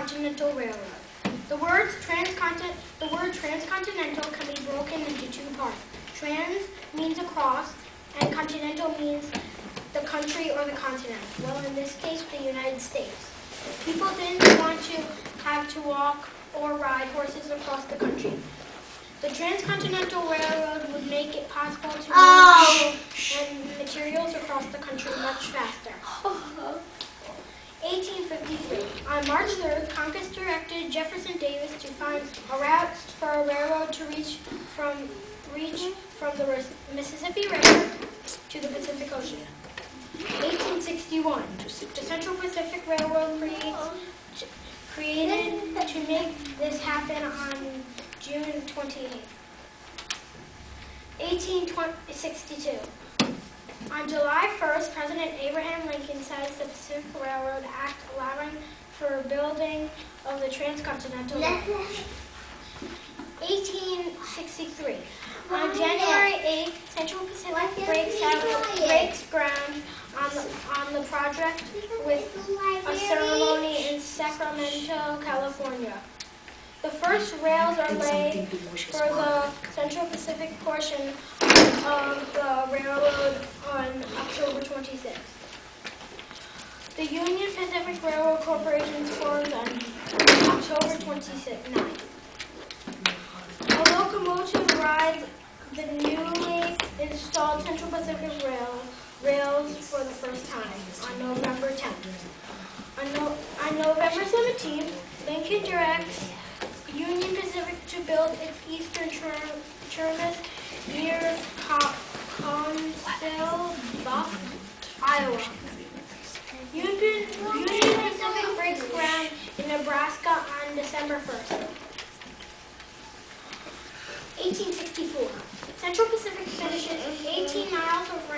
Transcontinental Railroad. The word transcontinental can be broken into two parts. Trans means across, and continental means the country or the continent. Well, in this case, the United States. People didn't want to have to walk or ride horses across the country. The Transcontinental Railroad would make it possible to move and materials across the country much faster. 1853. On March 3rd, Congress directed Jefferson Davis to find a route for a railroad to reach from the Mississippi River to the Pacific Ocean. 1861. The Central Pacific Railroad created to make this happen on June 28th. 1862. On July 1st, President Abraham Lincoln signed the Pacific Railroad Act allowing for building of the Transcontinental Railroad. 1863. On January 8th, Central Pacific breaks ground on the project with a ceremony in Sacramento, California. The first rails are laid for the Central Pacific portion of the railroad on October 26th. The Union Pacific Railroad Corporation formed on October 29th. A locomotive rides the newly installed Central Pacific rails for the first time on November 10th. On November 17th, Lincoln directs Union Pacific to build its eastern terminus near Council Bluffs, Iowa. Union Pacific breaks ground in Nebraska on December 1st. 1864. Central Pacific finishes 18 miles of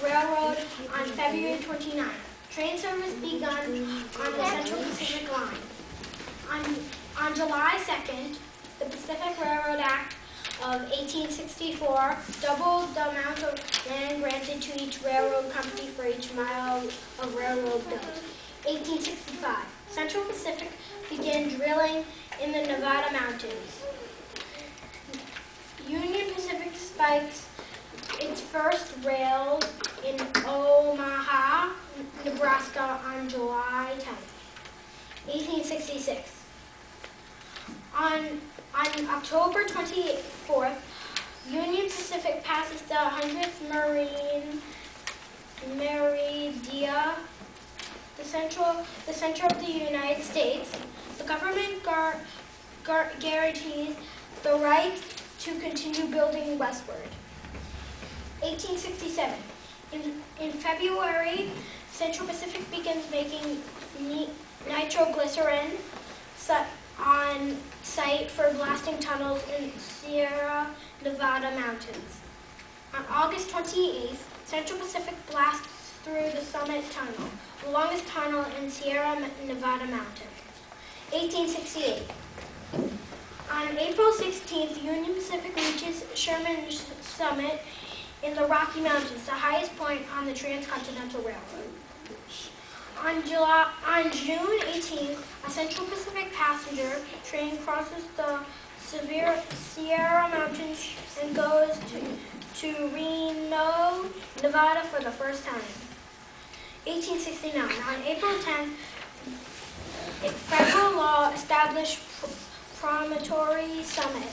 railroad on February 29th. Train service begun on the Central Pacific line. On July 2nd, the Pacific Railroad Act of 1864 doubled the amount of land granted to each railroad company for each mile of railroad built. 1865, Central Pacific began drilling in the Nevada mountains. Union Pacific spikes its first rails in Omaha, Nebraska on July 10th. 1866. On October 24th, Union Pacific passes the 100th meridian, the center of the United States. The government guarantees the right to continue building westward. 1867. In February, Central Pacific begins making nitroglycerin on site for blasting tunnels in Sierra Nevada mountains. On August 28th, Central Pacific blasts through the Summit Tunnel, the longest tunnel in Sierra Nevada mountains. 1868. On April 16th, Union Pacific reaches Sherman's Summit in the Rocky Mountains, the highest point on the Transcontinental Railroad. On June 18th, a Central Pacific passenger train crosses the Sierra Mountains and goes to Reno, Nevada for the first time. 1869. On April 10th, federal law established Promontory Summit